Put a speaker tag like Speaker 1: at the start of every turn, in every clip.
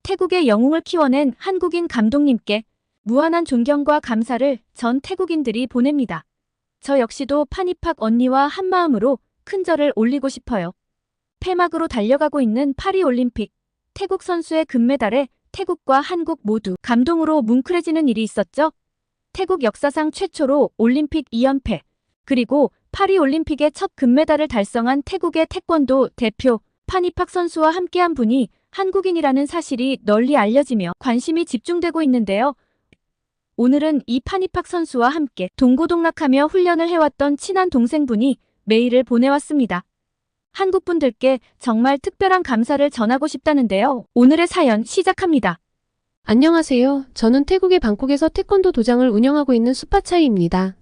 Speaker 1: 태국의 영웅을 키워낸 한국인 감독님께 무한한 존경과 감사를 전 태국인들이 보냅니다. 저 역시도 파니팍 언니와 한마음으로 큰 절을 올리고 싶어요. 폐막으로 달려가고 있는 파리올림픽. 태국 선수의 금메달에 태국과 한국 모두 감동으로 뭉클해지는 일이 있었죠. 태국 역사상 최초로 올림픽 2연패, 그리고 파리올림픽의 첫 금메달을 달성한 태국의 태권도 대표 파니팍 선수와 함께한 분이 한국인이라는 사실이 널리 알려지며 관심이 집중되고 있는데요. 오늘은 이 파니팍 선수와 함께 동고동락하며 훈련을 해왔던 친한 동생분이 메일을 보내왔습니다. 한국분들께 정말 특별한 감사를 전하고 싶다는데요. 오늘의 사연 시작합니다.
Speaker 2: 안녕하세요. 저는 태국의 방콕에서 태권도 도장을 운영하고 있는 수파차이입니다.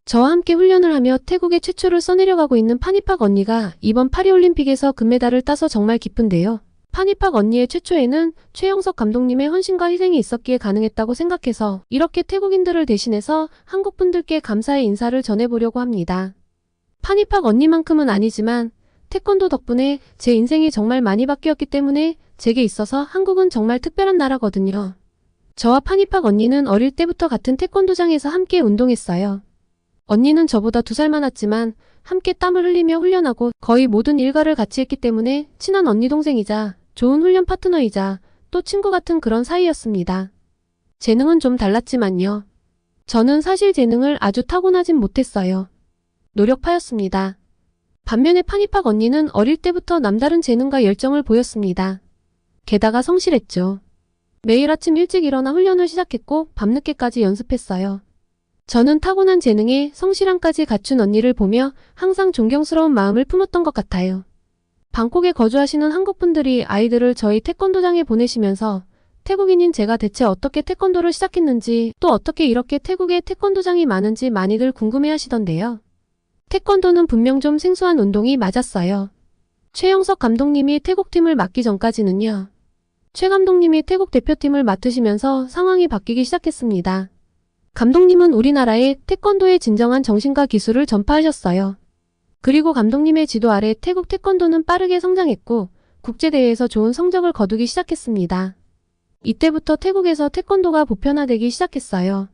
Speaker 2: 저와 함께 훈련을 하며 태국의 최초를 써내려가고 있는 파니팍 언니가 이번 파리올림픽에서 금메달을 따서 정말 기쁜데요. 파니팍 언니의 최초에는 최영석 감독님의 헌신과 희생이 있었기에 가능했다고 생각해서 이렇게 태국인들을 대신해서 한국분들께 감사의 인사를 전해보려고 합니다. 파니팍 언니만큼은 아니지만 태권도 덕분에 제 인생이 정말 많이 바뀌었기 때문에 제게 있어서 한국은 정말 특별한 나라거든요. 저와 파니팍 언니는 어릴 때부터 같은 태권도장에서 함께 운동했어요. 언니는 저보다 2살 많았지만 함께 땀을 흘리며 훈련하고 거의 모든 일과를 같이 했기 때문에 친한 언니 동생이자 좋은 훈련 파트너이자 또 친구 같은 그런 사이였습니다. 재능은 좀 달랐지만요. 저는 사실 재능을 아주 타고나진 못했어요. 노력파였습니다. 반면에 파니팍 언니는 어릴 때부터 남다른 재능과 열정을 보였습니다. 게다가 성실했죠. 매일 아침 일찍 일어나 훈련을 시작했고 밤늦게까지 연습했어요. 저는 타고난 재능에 성실함까지 갖춘 언니를 보며 항상 존경스러운 마음을 품었던 것 같아요. 방콕에 거주하시는 한국분들이 아이들을 저희 태권도장에 보내시면서 태국인인 제가 대체 어떻게 태권도를 시작했는지 또 어떻게 이렇게 태국에 태권도장이 많은지 많이들 궁금해하시던데요. 태권도는 분명 좀 생소한 운동이 맞았어요. 최영석 감독님이 태국팀을 맡기 전까지는요. 최 감독님이 태국 대표팀을 맡으시면서 상황이 바뀌기 시작했습니다. 감독님은 우리나라에 태권도의 진정한 정신과 기술을 전파하셨어요. 그리고 감독님의 지도 아래 태국 태권도는 빠르게 성장했고 국제대회에서 좋은 성적을 거두기 시작했습니다. 이때부터 태국에서 태권도가 보편화되기 시작했어요.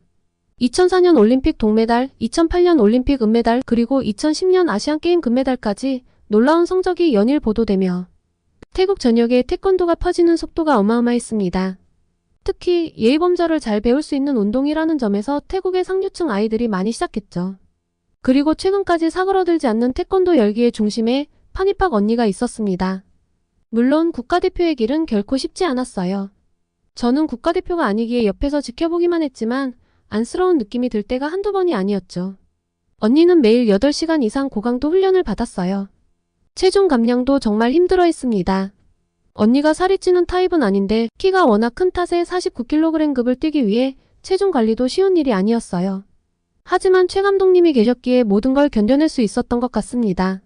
Speaker 2: 2004년 올림픽 동메달, 2008년 올림픽 은메달, 그리고 2010년 아시안게임 금메달까지 놀라운 성적이 연일 보도되며 태국 전역에 태권도가 퍼지는 속도가 어마어마했습니다. 특히 예의범절을 잘 배울 수 있는 운동이라는 점에서 태국의 상류층 아이들이 많이 시작했죠. 그리고 최근까지 사그러들지 않는 태권도 열기의 중심에 파니팍 언니가 있었습니다. 물론 국가대표의 길은 결코 쉽지 않았어요. 저는 국가대표가 아니기에 옆에서 지켜보기만 했지만 안쓰러운 느낌이 들 때가 한두 번이 아니었죠. 언니는 매일 8시간 이상 고강도 훈련을 받았어요. 체중 감량도 정말 힘들어했습니다. 언니가 살이 찌는 타입은 아닌데 키가 워낙 큰 탓에 49kg급을 뛰기 위해 체중 관리도 쉬운 일이 아니었어요. 하지만 최 감독님이 계셨기에 모든 걸 견뎌낼 수 있었던 것 같습니다.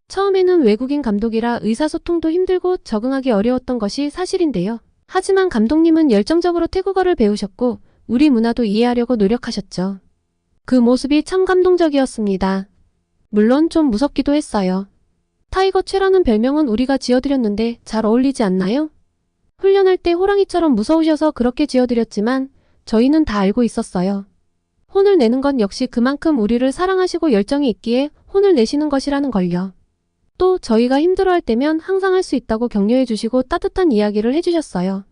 Speaker 2: 처음에는 외국인 감독이라 의사소통도 힘들고 적응하기 어려웠던 것이 사실인데요. 하지만 감독님은 열정적으로 태국어를 배우셨고 우리 문화도 이해하려고 노력하셨죠. 그 모습이 참 감동적이었습니다. 물론 좀 무섭기도 했어요. 타이거 최라는 별명은 우리가 지어드렸는데 잘 어울리지 않나요? 훈련할 때 호랑이처럼 무서우셔서 그렇게 지어드렸지만 저희는 다 알고 있었어요. 혼을 내는 건 역시 그만큼 우리를 사랑하시고 열정이 있기에 혼을 내시는 것이라는 걸요. 또 저희가 힘들어할 때면 항상 할 수 있다고 격려해 주시고 따뜻한 이야기를 해주셨어요.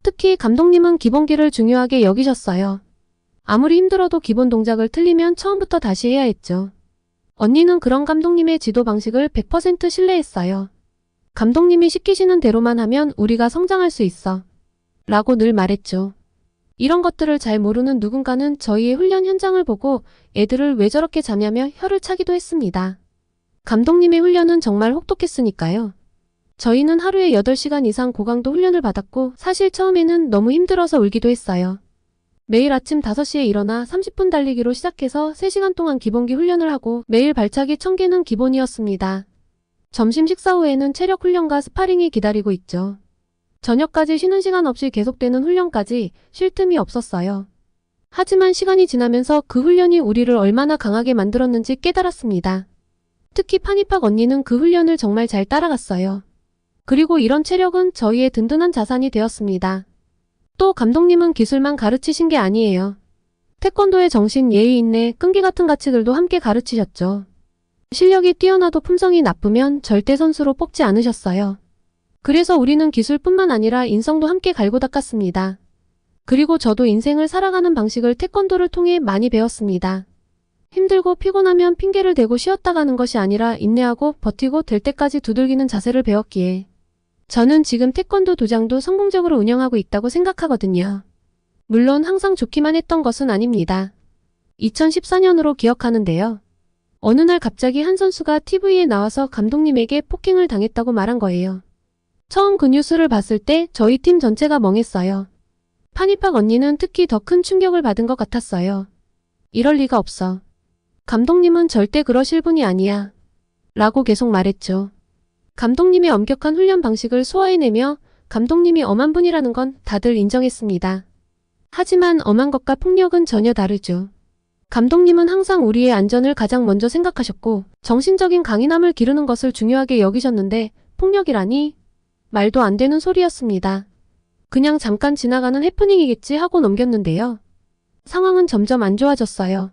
Speaker 2: 특히 감독님은 기본기를 중요하게 여기셨어요. 아무리 힘들어도 기본 동작을 틀리면 처음부터 다시 해야 했죠. 언니는 그런 감독님의 지도 방식을 100% 신뢰했어요. 감독님이 시키시는 대로만 하면 우리가 성장할 수 있어. 라고 늘 말했죠. 이런 것들을 잘 모르는 누군가는 저희의 훈련 현장을 보고 애들을 왜 저렇게 자냐며 혀를 차기도 했습니다. 감독님의 훈련은 정말 혹독했으니까요. 저희는 하루에 8시간 이상 고강도 훈련을 받았고 사실 처음에는 너무 힘들어서 울기도 했어요. 매일 아침 5시에 일어나 30분 달리기로 시작해서 3시간 동안 기본기 훈련을 하고 매일 발차기 1000개는 기본이었습니다. 점심 식사 후에는 체력 훈련과 스파링이 기다리고 있죠. 저녁까지 쉬는 시간 없이 계속되는 훈련까지 쉴 틈이 없었어요. 하지만 시간이 지나면서 그 훈련이 우리를 얼마나 강하게 만들었는지 깨달았습니다. 특히 파니팍 언니는 그 훈련을 정말 잘 따라갔어요. 그리고 이런 체력은 저희의 든든한 자산이 되었습니다. 또 감독님은 기술만 가르치신 게 아니에요. 태권도의 정신, 예의, 인내, 끈기 같은 가치들도 함께 가르치셨죠. 실력이 뛰어나도 품성이 나쁘면 절대 선수로 뽑지 않으셨어요. 그래서 우리는 기술뿐만 아니라 인성도 함께 갈고 닦았습니다. 그리고 저도 인생을 살아가는 방식을 태권도를 통해 많이 배웠습니다. 힘들고 피곤하면 핑계를 대고 쉬었다 가는 것이 아니라 인내하고 버티고 될 때까지 두들기는 자세를 배웠기에 저는 지금 태권도 도장도 성공적으로 운영하고 있다고 생각하거든요. 물론 항상 좋기만 했던 것은 아닙니다. 2014년으로 기억하는데요. 어느 날 갑자기 한 선수가 TV에 나와서 감독님에게 폭행을 당했다고 말한 거예요. 처음 그 뉴스를 봤을 때 저희 팀 전체가 멍했어요. 파니팍 언니는 특히 더 큰 충격을 받은 것 같았어요. 이럴 리가 없어. 감독님은 절대 그러실 분이 아니야. 라고 계속 말했죠. 감독님의 엄격한 훈련 방식을 소화해내며 감독님이 엄한 분이라는 건 다들 인정했습니다. 하지만 엄한 것과 폭력은 전혀 다르죠. 감독님은 항상 우리의 안전을 가장 먼저 생각하셨고 정신적인 강인함을 기르는 것을 중요하게 여기셨는데 폭력이라니? 말도 안 되는 소리였습니다. 그냥 잠깐 지나가는 해프닝이겠지 하고 넘겼는데요. 상황은 점점 안 좋아졌어요.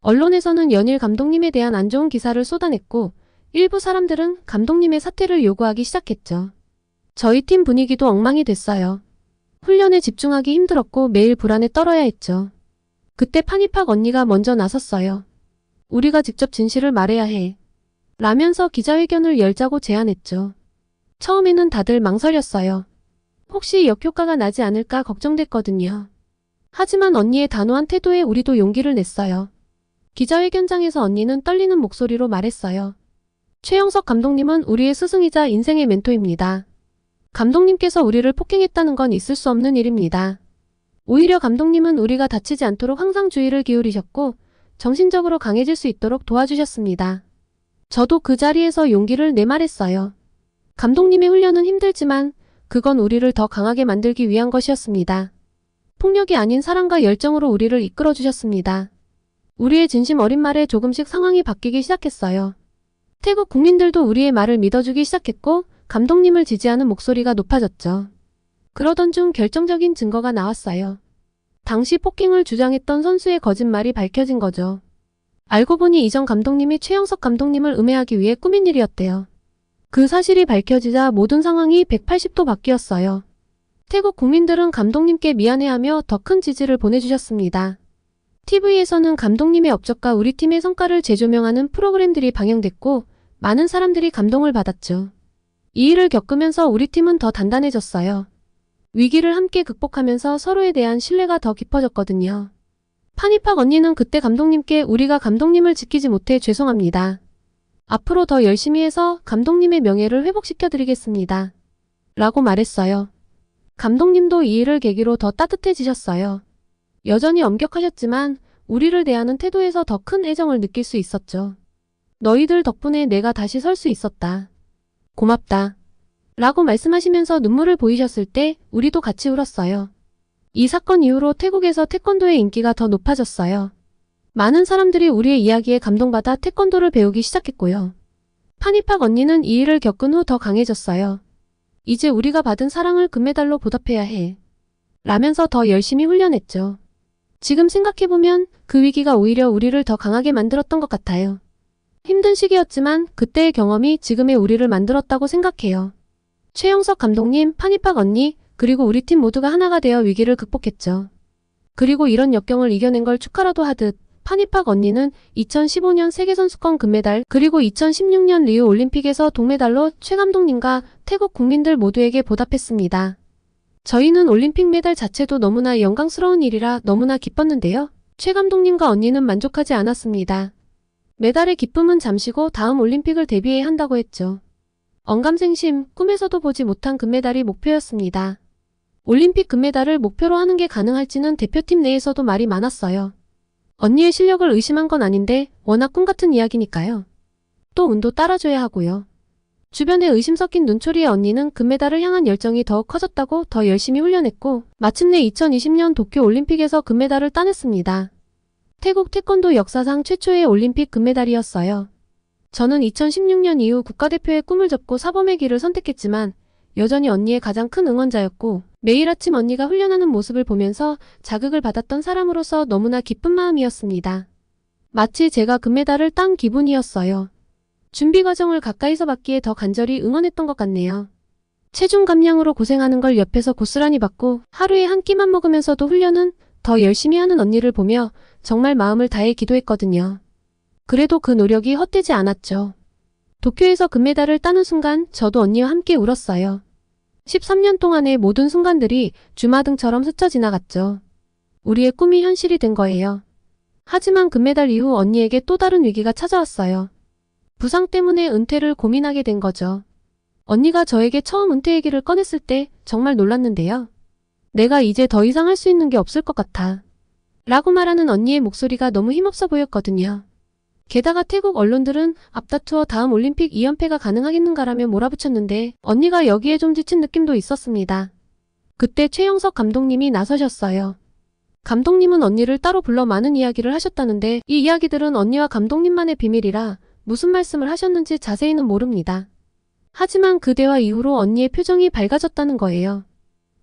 Speaker 2: 언론에서는 연일 감독님에 대한 안 좋은 기사를 쏟아냈고 일부 사람들은 감독님의 사퇴를 요구하기 시작했죠. 저희 팀 분위기도 엉망이 됐어요. 훈련에 집중하기 힘들었고 매일 불안에 떨어야 했죠. 그때 파니팍 언니가 먼저 나섰어요. 우리가 직접 진실을 말해야 해. 라면서 기자회견을 열자고 제안했죠. 처음에는 다들 망설였어요. 혹시 역효과가 나지 않을까 걱정됐거든요. 하지만 언니의 단호한 태도에 우리도 용기를 냈어요. 기자회견장에서 언니는 떨리는 목소리로 말했어요. 최영석 감독님은 우리의 스승이자 인생의 멘토입니다. 감독님께서 우리를 폭행했다는 건 있을 수 없는 일입니다. 오히려 감독님은 우리가 다치지 않도록 항상 주의를 기울이셨고 정신적으로 강해질 수 있도록 도와주셨습니다. 저도 그 자리에서 용기를 내 말했어요. 감독님의 훈련은 힘들지만 그건 우리를 더 강하게 만들기 위한 것이었습니다. 폭력이 아닌 사랑과 열정으로 우리를 이끌어 주셨습니다. 우리의 진심 어린 말에 조금씩 상황이 바뀌기 시작했어요. 태국 국민들도 우리의 말을 믿어주기 시작했고 감독님을 지지하는 목소리가 높아졌죠. 그러던 중 결정적인 증거가 나왔어요. 당시 폭행을 주장했던 선수의 거짓말이 밝혀진 거죠. 알고 보니 이전 감독님이 최영석 감독님을 음해하기 위해 꾸민 일이었대요. 그 사실이 밝혀지자 모든 상황이 180도 바뀌었어요. 태국 국민들은 감독님께 미안해하며 더 큰 지지를 보내주셨습니다. TV에서는 감독님의 업적과 우리 팀의 성과를 재조명하는 프로그램들이 방영됐고 많은 사람들이 감동을 받았죠. 이 일을 겪으면서 우리 팀은 더 단단해졌어요. 위기를 함께 극복하면서 서로에 대한 신뢰가 더 깊어졌거든요. 파니팍 언니는 그때 감독님께 우리가 감독님을 지키지 못해 죄송합니다. 앞으로 더 열심히 해서 감독님의 명예를 회복시켜드리겠습니다. 라고 말했어요. 감독님도 이 일을 계기로 더 따뜻해지셨어요. 여전히 엄격하셨지만 우리를 대하는 태도에서 더 큰 애정을 느낄 수 있었죠. 너희들 덕분에 내가 다시 설 수 있었다. 고맙다. 라고 말씀하시면서 눈물을 보이셨을 때 우리도 같이 울었어요. 이 사건 이후로 태국에서 태권도의 인기가 더 높아졌어요. 많은 사람들이 우리의 이야기에 감동받아 태권도를 배우기 시작했고요. 파니팍 언니는 이 일을 겪은 후 더 강해졌어요. 이제 우리가 받은 사랑을 금메달로 보답해야 해. 라면서 더 열심히 훈련했죠. 지금 생각해보면 그 위기가 오히려 우리를 더 강하게 만들었던 것 같아요. 힘든 시기였지만 그때의 경험이 지금의 우리를 만들었다고 생각해요. 최영석 감독님, 파니팍 언니, 그리고 우리 팀 모두가 하나가 되어 위기를 극복했죠. 그리고 이런 역경을 이겨낸 걸 축하라도 하듯 파니팍 언니는 2015년 세계선수권 금메달 그리고 2016년 리우 올림픽에서 동메달로 최 감독님과 태국 국민들 모두에게 보답했습니다. 저희는 올림픽 메달 자체도 너무나 영광스러운 일이라 너무나 기뻤는데요. 최 감독님과 언니는 만족하지 않았습니다. 메달의 기쁨은 잠시고 다음 올림픽을 대비해야 한다고 했죠. 언감생심, 꿈에서도 보지 못한 금메달이 목표였습니다. 올림픽 금메달을 목표로 하는 게 가능할지는 대표팀 내에서도 말이 많았어요. 언니의 실력을 의심한 건 아닌데 워낙 꿈같은 이야기니까요. 또 운도 따라줘야 하고요. 주변에 의심 섞인 눈초리의 언니는 금메달을 향한 열정이 더욱 커졌다고 더 열심히 훈련했고 마침내 2020년 도쿄 올림픽에서 금메달을 따냈습니다. 태국 태권도 역사상 최초의 올림픽 금메달이었어요. 저는 2016년 이후 국가대표의 꿈을 접고 사범의 길을 선택했지만 여전히 언니의 가장 큰 응원자였고 매일 아침 언니가 훈련하는 모습을 보면서 자극을 받았던 사람으로서 너무나 기쁜 마음이었습니다. 마치 제가 금메달을 딴 기분이었어요. 준비 과정을 가까이서 봤기에 더 간절히 응원했던 것 같네요. 체중 감량으로 고생하는 걸 옆에서 고스란히 봤고 하루에 한 끼만 먹으면서도 훈련은 더 열심히 하는 언니를 보며 정말 마음을 다해 기도했거든요. 그래도 그 노력이 헛되지 않았죠. 도쿄에서 금메달을 따는 순간 저도 언니와 함께 울었어요. 13년 동안의 모든 순간들이 주마등처럼 스쳐 지나갔죠. 우리의 꿈이 현실이 된 거예요. 하지만 금메달 이후 언니에게 또 다른 위기가 찾아왔어요. 부상 때문에 은퇴를 고민하게 된 거죠. 언니가 저에게 처음 은퇴 얘기를 꺼냈을 때 정말 놀랐는데요. 내가 이제 더 이상 할 수 있는 게 없을 것 같아. 라고 말하는 언니의 목소리가 너무 힘없어 보였거든요. 게다가 태국 언론들은 앞다투어 다음 올림픽 2연패가 가능하겠는가라며 몰아붙였는데 언니가 여기에 좀 지친 느낌도 있었습니다. 그때 최영석 감독님이 나서셨어요. 감독님은 언니를 따로 불러 많은 이야기를 하셨다는데 이 이야기들은 언니와 감독님만의 비밀이라 무슨 말씀을 하셨는지 자세히는 모릅니다. 하지만 그 대화 이후로 언니의 표정이 밝아졌다는 거예요.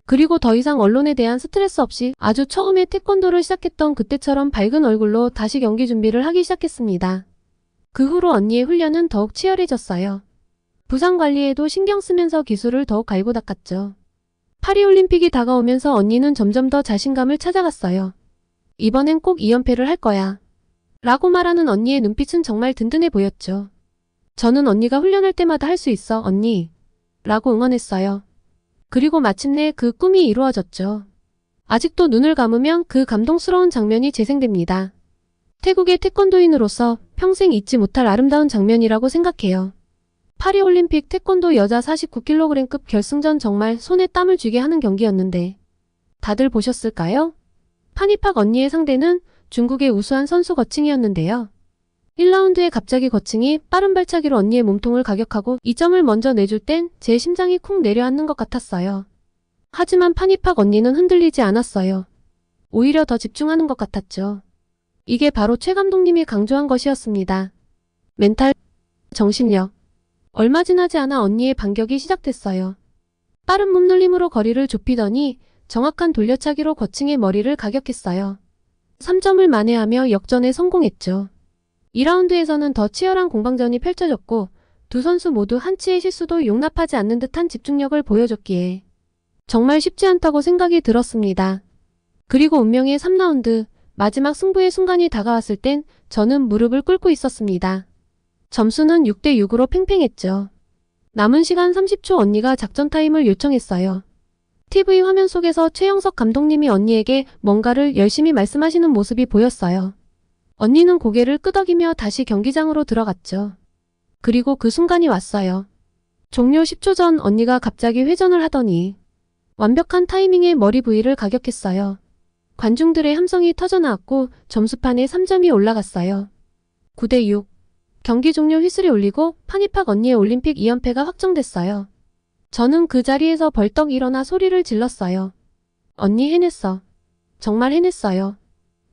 Speaker 2: 그리고 더 이상 언론에 대한 스트레스 없이 아주 처음에 태권도를 시작했던 그때처럼 밝은 얼굴로 다시 경기 준비를 하기 시작했습니다. 그 후로 언니의 훈련은 더욱 치열해졌어요. 부상 관리에도 신경 쓰면서 기술을 더욱 갈고 닦았죠. 파리올림픽이 다가오면서 언니는 점점 더 자신감을 찾아갔어요. 이번엔 꼭 2연패를 할 거야. 라고 말하는 언니의 눈빛은 정말 든든해 보였죠. 저는 언니가 훈련할 때마다 할 수 있어, 언니. 라고 응원했어요. 그리고 마침내 그 꿈이 이루어졌죠. 아직도 눈을 감으면 그 감동스러운 장면이 재생됩니다. 태국의 태권도인으로서 평생 잊지 못할 아름다운 장면이라고 생각해요. 파리올림픽 태권도 여자 49kg급 결승전 정말 손에 땀을 쥐게 하는 경기였는데 다들 보셨을까요? 파니팍 언니의 상대는 중국의 우수한 선수 거칭이었는데요. 1라운드에 갑자기 거칭이 빠른 발차기로 언니의 몸통을 가격하고 2점을 먼저 내줄 땐 제 심장이 쿵 내려앉는 것 같았어요. 하지만 파니팍 언니는 흔들리지 않았어요. 오히려 더 집중하는 것 같았죠. 이게 바로 최 감독님이 강조한 것이었습니다. 멘탈, 정신력. 얼마 지나지 않아 언니의 반격이 시작됐어요. 빠른 몸놀림으로 거리를 좁히더니 정확한 돌려차기로 거칭의 머리를 가격했어요. 3점을 만회하며 역전에 성공했죠. 2라운드에서는 더 치열한 공방전이 펼쳐졌고 두 선수 모두 한치의 실수도 용납하지 않는 듯한 집중력을 보여줬기에 정말 쉽지 않다고 생각이 들었습니다. 그리고 운명의 3라운드 마지막 승부의 순간이 다가왔을 땐 저는 무릎을 꿇고 있었습니다. 점수는 6대6으로 팽팽했죠. 남은 시간 30초 언니가 작전 타임을 요청했어요. TV 화면 속에서 최영석 감독님이 언니에게 뭔가를 열심히 말씀하시는 모습이 보였어요. 언니는 고개를 끄덕이며 다시 경기장으로 들어갔죠. 그리고 그 순간이 왔어요. 종료 10초 전 언니가 갑자기 회전을 하더니 완벽한 타이밍에 머리 부위를 가격했어요. 관중들의 함성이 터져나왔고 점수판에 3점이 올라갔어요. 9대6. 경기 종료 휘슬이 울리고 파니팍 언니의 올림픽 2연패가 확정됐어요. 저는 그 자리에서 벌떡 일어나 소리를 질렀어요. 언니 해냈어. 정말 해냈어요.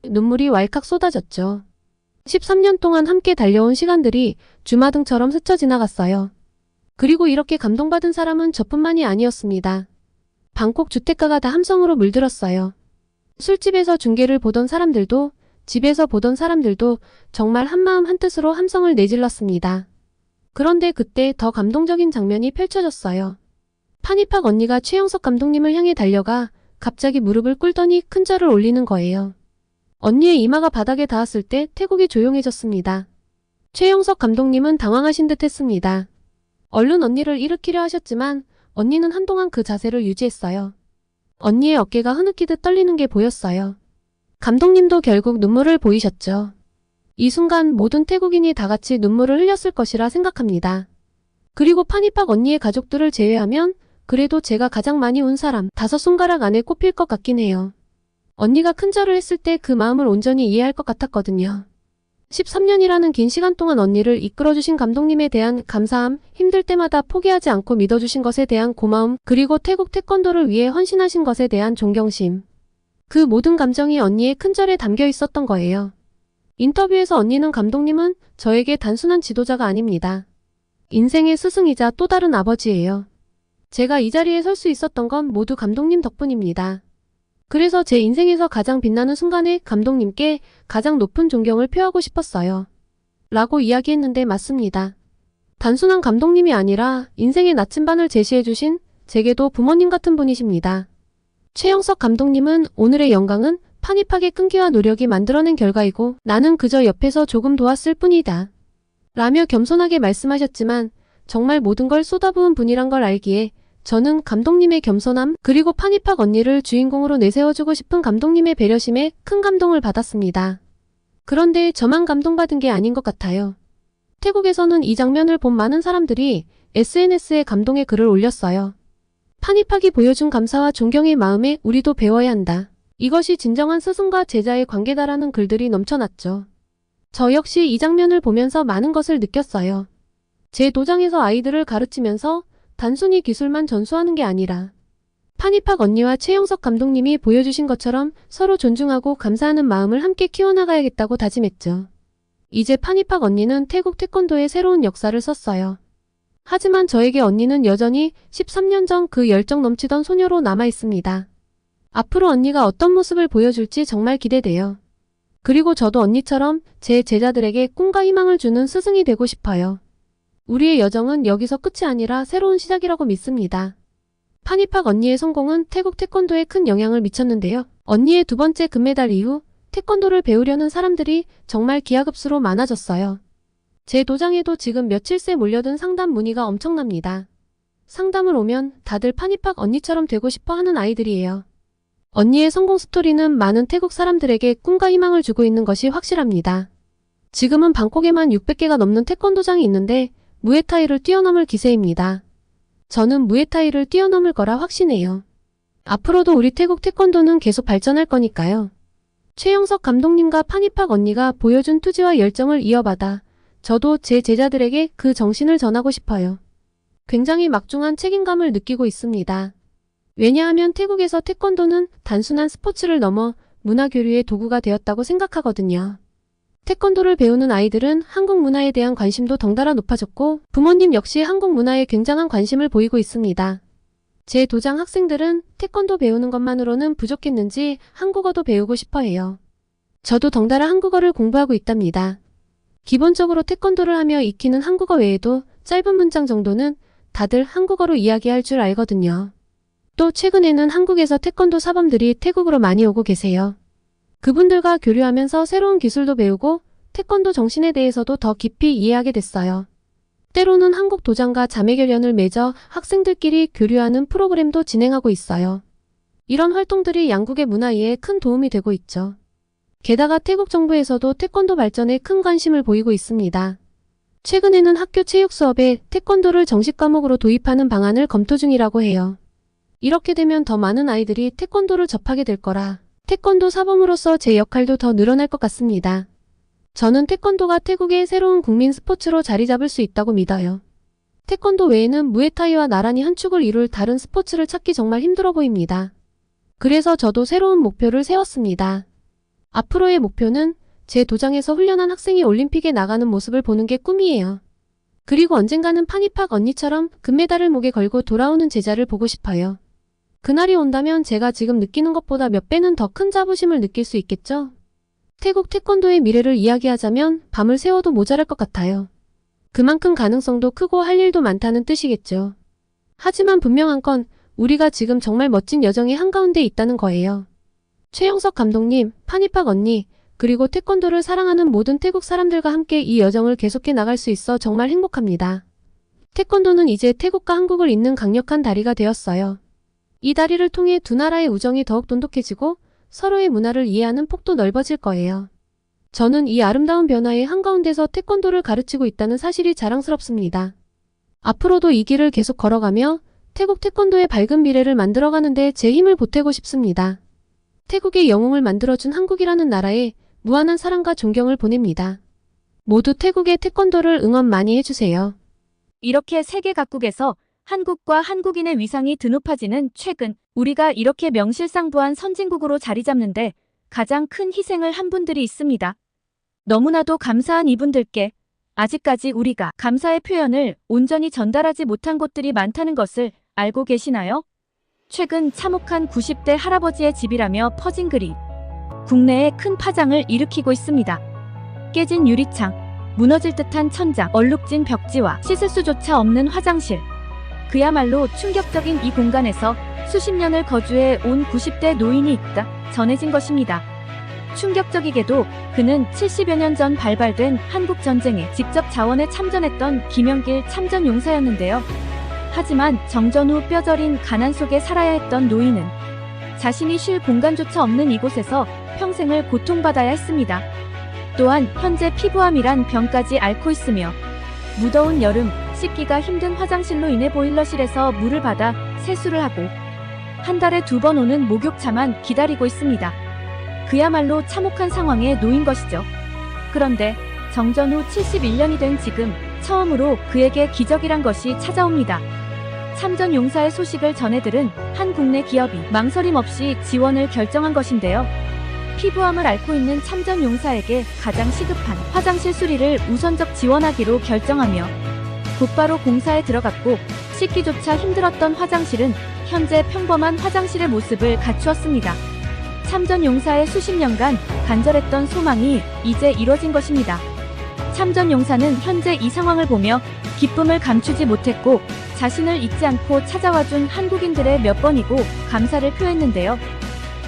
Speaker 2: 눈물이 왈칵 쏟아졌죠. 13년 동안 함께 달려온 시간들이 주마등처럼 스쳐 지나갔어요. 그리고 이렇게 감동받은 사람은 저뿐만이 아니었습니다. 방콕 주택가가 다 함성으로 물들었어요. 술집에서 중계를 보던 사람들도 집에서 보던 사람들도 정말 한마음 한뜻으로 함성을 내질렀습니다. 그런데 그때 더 감동적인 장면이 펼쳐졌어요. 파니팍 언니가 최영석 감독님을 향해 달려가 갑자기 무릎을 꿇더니 큰 절을 올리는 거예요. 언니의 이마가 바닥에 닿았을 때 태국이 조용해졌습니다. 최영석 감독님은 당황하신 듯 했습니다. 얼른 언니를 일으키려 하셨지만 언니는 한동안 그 자세를 유지했어요. 언니의 어깨가 흐느끼듯 떨리는 게 보였어요. 감독님도 결국 눈물을 보이셨죠. 이 순간 모든 태국인이 다 같이 눈물을 흘렸을 것이라 생각합니다. 그리고 파니팍 언니의 가족들을 제외하면 그래도 제가 가장 많이 운 사람 5손가락 안에 꼽힐 것 같긴 해요. 언니가 큰 절을 했을 때 그 마음을 온전히 이해할 것 같았거든요. 13년이라는 긴 시간 동안 언니를 이끌어주신 감독님에 대한 감사함, 힘들 때마다 포기하지 않고 믿어주신 것에 대한 고마움, 그리고 태국 태권도를 위해 헌신하신 것에 대한 존경심. 그 모든 감정이 언니의 큰 절에 담겨 있었던 거예요. 인터뷰에서 언니는 감독님은 저에게 단순한 지도자가 아닙니다. 인생의 스승이자 또 다른 아버지예요. 제가 이 자리에 설 수 있었던 건 모두 감독님 덕분입니다. 그래서 제 인생에서 가장 빛나는 순간에 감독님께 가장 높은 존경을 표하고 싶었어요. 라고 이야기했는데 맞습니다. 단순한 감독님이 아니라 인생의 나침반을 제시해주신 제게도 부모님 같은 분이십니다. 최영석 감독님은 오늘의 영광은 판입학의 끈기와 노력이 만들어낸 결과이고 나는 그저 옆에서 조금 도왔을 뿐이다. 라며 겸손하게 말씀하셨지만 정말 모든 걸 쏟아부은 분이란 걸 알기에 저는 감독님의 겸손함 그리고 판입학 언니를 주인공으로 내세워주고 싶은 감독님의 배려심에 큰 감동을 받았습니다. 그런데 저만 감동받은 게 아닌 것 같아요. 태국에서는 이 장면을 본 많은 사람들이 SNS에 감동의 글을 올렸어요. 판입학이 보여준 감사와 존경의 마음에 우리도 배워야 한다. 이것이 진정한 스승과 제자의 관계다라는 글들이 넘쳐났죠. 저 역시 이 장면을 보면서 많은 것을 느꼈어요. 제 도장에서 아이들을 가르치면서 단순히 기술만 전수하는 게 아니라 판입학 언니와 최영석 감독님이 보여주신 것처럼 서로 존중하고 감사하는 마음을 함께 키워나가야겠다고 다짐했죠. 이제 판입학 언니는 태국 태권도의 새로운 역사를 썼어요. 하지만 저에게 언니는 여전히 13년 전 그 열정 넘치던 소녀로 남아있습니다. 앞으로 언니가 어떤 모습을 보여줄지 정말 기대돼요. 그리고 저도 언니처럼 제 제자들에게 꿈과 희망을 주는 스승이 되고 싶어요. 우리의 여정은 여기서 끝이 아니라 새로운 시작이라고 믿습니다. 판입학 언니의 성공은 태국 태권도에 큰 영향을 미쳤는데요. 언니의 두 번째 금메달 이후 태권도를 배우려는 사람들이 정말 기하급수로 많아졌어요. 제 도장에도 지금 며칠새 몰려든 상담 문의가 엄청납니다. 상담을 오면 다들 판입학 언니처럼 되고 싶어 하는 아이들이에요. 언니의 성공 스토리는 많은 태국 사람들에게 꿈과 희망을 주고 있는 것이 확실합니다. 지금은 방콕에만 600개가 넘는 태권도장이 있는데 무에타이를 뛰어넘을 기세입니다. 저는 무에타이를 뛰어넘을 거라 확신해요. 앞으로도 우리 태국 태권도는 계속 발전할 거니까요. 최영석 감독님과 판입학 언니가 보여준 투지와 열정을 이어받아 저도 제 제자들에게 그 정신을 전하고 싶어요. 굉장히 막중한 책임감을 느끼고 있습니다. 왜냐하면 태국에서 태권도는 단순한 스포츠를 넘어 문화교류의 도구가 되었다고 생각하거든요. 태권도를 배우는 아이들은 한국 문화에 대한 관심도 덩달아 높아졌고 부모님 역시 한국 문화에 굉장한 관심을 보이고 있습니다. 제 도장 학생들은 태권도 배우는 것만으로는 부족했는지 한국어도 배우고 싶어 해요. 저도 덩달아 한국어를 공부하고 있답니다. 기본적으로 태권도를 하며 익히는 한국어 외에도 짧은 문장 정도는 다들 한국어로 이야기할 줄 알거든요. 또 최근에는 한국에서 태권도 사범들이 태국으로 많이 오고 계세요. 그분들과 교류하면서 새로운 기술도 배우고 태권도 정신에 대해서도 더 깊이 이해하게 됐어요. 때로는 한국 도장과 자매결연을 맺어 학생들끼리 교류하는 프로그램도 진행하고 있어요. 이런 활동들이 양국의 문화 이해에 큰 도움이 되고 있죠. 게다가 태국 정부에서도 태권도 발전에 큰 관심을 보이고 있습니다. 최근에는 학교 체육 수업에 태권도를 정식 과목으로 도입하는 방안을 검토 중이라고 해요. 이렇게 되면 더 많은 아이들이 태권도를 접하게 될 거라 태권도 사범으로서 제 역할도 더 늘어날 것 같습니다. 저는 태권도가 태국의 새로운 국민 스포츠로 자리 잡을 수 있다고 믿어요. 태권도 외에는 무에타이와 나란히 한 축을 이룰 다른 스포츠를 찾기 정말 힘들어 보입니다. 그래서 저도 새로운 목표를 세웠습니다. 앞으로의 목표는 제 도장에서 훈련한 학생이 올림픽에 나가는 모습을 보는 게 꿈이에요. 그리고 언젠가는 판입학 언니처럼 금메달을 목에 걸고 돌아오는 제자를 보고 싶어요. 그날이 온다면 제가 지금 느끼는 것보다 몇 배는 더 큰 자부심을 느낄 수 있겠죠? 태국 태권도의 미래를 이야기하자면 밤을 새워도 모자랄 것 같아요. 그만큼 가능성도 크고 할 일도 많다는 뜻이겠죠. 하지만 분명한 건 우리가 지금 정말 멋진 여정의 한가운데 있다는 거예요. 최영석 감독님, 판입학 언니, 그리고 태권도를 사랑하는 모든 태국 사람들과 함께 이 여정을 계속해 나갈 수 있어 정말 행복합니다. 태권도는 이제 태국과 한국을 잇는 강력한 다리가 되었어요. 이 다리를 통해 두 나라의 우정이 더욱 돈독해지고 서로의 문화를 이해하는 폭도 넓어질 거예요. 저는 이 아름다운 변화의 한가운데서 태권도를 가르치고 있다는 사실이 자랑스럽습니다. 앞으로도 이 길을 계속 걸어가며 태국 태권도의 밝은 미래를 만들어가는데 제 힘을 보태고 싶습니다. 태국의 영웅을 만들어준 한국이라는 나라에 무한한 사랑과 존경을 보냅니다. 모두 태국의 태권도를 응원 많이 해주세요.
Speaker 1: 이렇게 세계 각국에서 한국과 한국인의 위상이 드높아지는 최근 우리가 이렇게 명실상부한 선진국으로 자리 잡는데 가장 큰 희생을 한 분들이 있습니다. 너무나도 감사한 이분들께 아직까지 우리가 감사의 표현을 온전히 전달하지 못한 곳들이 많다는 것을 알고 계시나요? 최근 참혹한 90대 할아버지의 집이라며 퍼진 글이 국내에 큰 파장을 일으키고 있습니다. 깨진 유리창, 무너질 듯한 천장, 얼룩진 벽지와 씻을 수조차 없는 화장실. 그야말로 충격적인 이 공간에서 수십 년을 거주해 온 90대 노인이 있다 전해진 것입니다. 충격적이게도 그는 70여 년 전 발발된 한국전쟁에 직접 자원에 참전했던 김영길 참전용사였는데요. 하지만 정전 후 뼈저린 가난 속에 살아야 했던 노인은 자신이 쉴 공간조차 없는 이곳에서 평생을 고통받아야 했습니다. 또한 현재 피부암이란 병까지 앓고 있으며 무더운 여름 씻기가 힘든 화장실로 인해 보일러실에서 물을 받아 세수를 하고 한 달에 2번 오는 목욕차만 기다리고 있습니다. 그야말로 참혹한 상황에 놓인 것이죠. 그런데 정전 후 71년이 된 지금 처음으로 그에게 기적이란 것이 찾아옵니다. 참전 용사의 소식을 전해 들은 한 국내 기업이 망설임 없이 지원을 결정한 것인데요. 피부암을 앓고 있는 참전 용사에게 가장 시급한 화장실 수리를 우선적 지원하기로 결정하며 곧바로 공사에 들어갔고 씻기조차 힘들었던 화장실은 현재 평범한 화장실의 모습을 갖추었습니다. 참전 용사의 수십 년간 간절했던 소망이 이제 이뤄진 것입니다. 참전 용사는 현재 이 상황을 보며 기쁨을 감추지 못했고 자신을 잊지 않고 찾아와준 한국인들의 몇 번이고 감사를 표했는데요.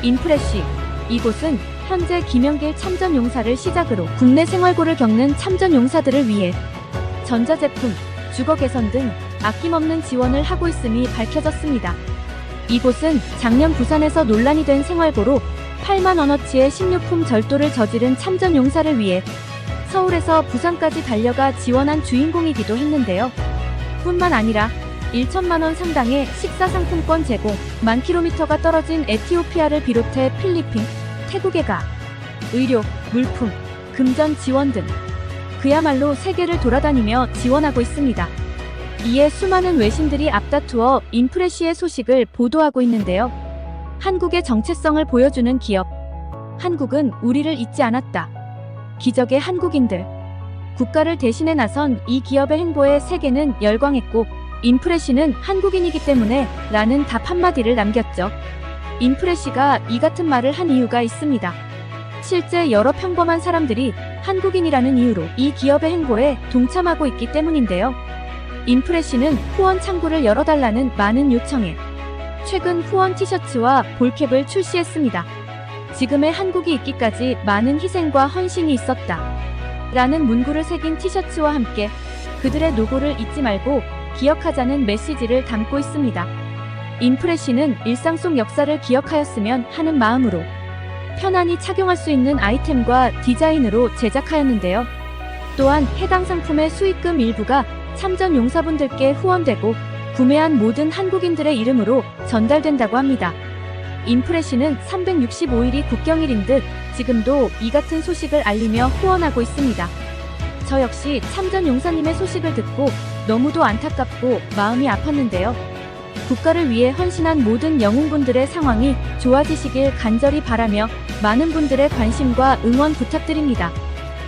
Speaker 1: 인프레쉬, 이곳은 현재 김영길 참전용사를 시작으로 국내 생활고를 겪는 참전용사들을 위해 전자제품, 주거 개선 등 아낌없는 지원을 하고 있음이 밝혀졌습니다. 이곳은 작년 부산에서 논란이 된 생활고로 8만 원어치의 식료품 절도를 저지른 참전용사를 위해 서울에서 부산까지 달려가 지원한 주인공이기도 했는데요. 뿐만 아니라 1천만 원 상당의 식사 상품권 제공, 10,000km가 떨어진 에티오피아를 비롯해 필리핀, 태국에 가 의료, 물품, 금전 지원 등 그야말로 세계를 돌아다니며 지원하고 있습니다. 이에 수많은 외신들이 앞다투어 인프레쉬의 소식을 보도하고 있는데요. 한국의 정체성을 보여주는 기업. 한국은 우리를 잊지 않았다. 기적의 한국인들. 국가를 대신해 나선 이 기업의 행보에 세계는 열광했고 인프레쉬는 한국인이기 때문에 라는 답 한마디를 남겼죠. 인프레쉬가 이 같은 말을 한 이유가 있습니다. 실제 여러 평범한 사람들이 한국인이라는 이유로 이 기업의 행보에 동참하고 있기 때문인데요. 인프레쉬는 후원 창구를 열어달라는 많은 요청에 최근 후원 티셔츠와 볼캡을 출시했습니다. 지금의 한국이 있기까지 많은 희생과 헌신이 있었다. 라는 문구를 새긴 티셔츠와 함께 그들의 노고를 잊지 말고 기억하자는 메시지를 담고 있습니다. 인프레쉬는 일상 속 역사를 기억하였으면 하는 마음으로 편안히 착용할 수 있는 아이템과 디자인으로 제작하였는데요. 또한 해당 상품의 수익금 일부가 참전 용사분들께 후원되고 구매한 모든 한국인들의 이름으로 전달된다고 합니다. 인프레쉬는 365일이 국경일인 듯 지금도 이 같은 소식을 알리며 후원하고 있습니다. 저 역시 참전 용사님의 소식을 듣고 너무도 안타깝고 마음이 아팠는데요. 국가를 위해 헌신한 모든 영웅분들의 상황이 좋아지시길 간절히 바라며 많은 분들의 관심과 응원 부탁드립니다.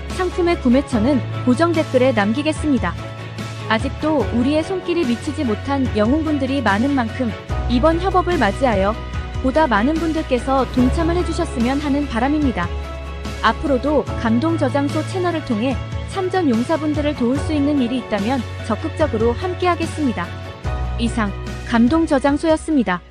Speaker 1: 상품의 구매처는 고정 댓글에 남기겠습니다. 아직도 우리의 손길이 미치지 못한 영웅분들이 많은 만큼 이번 협업을 맞이하여 보다 많은 분들께서 동참을 해주셨으면 하는 바람입니다. 앞으로도 감동저장소 채널을 통해 참전 용사분들을 도울 수 있는 일이 있다면 적극적으로 함께하겠습니다. 이상 감동저장소였습니다.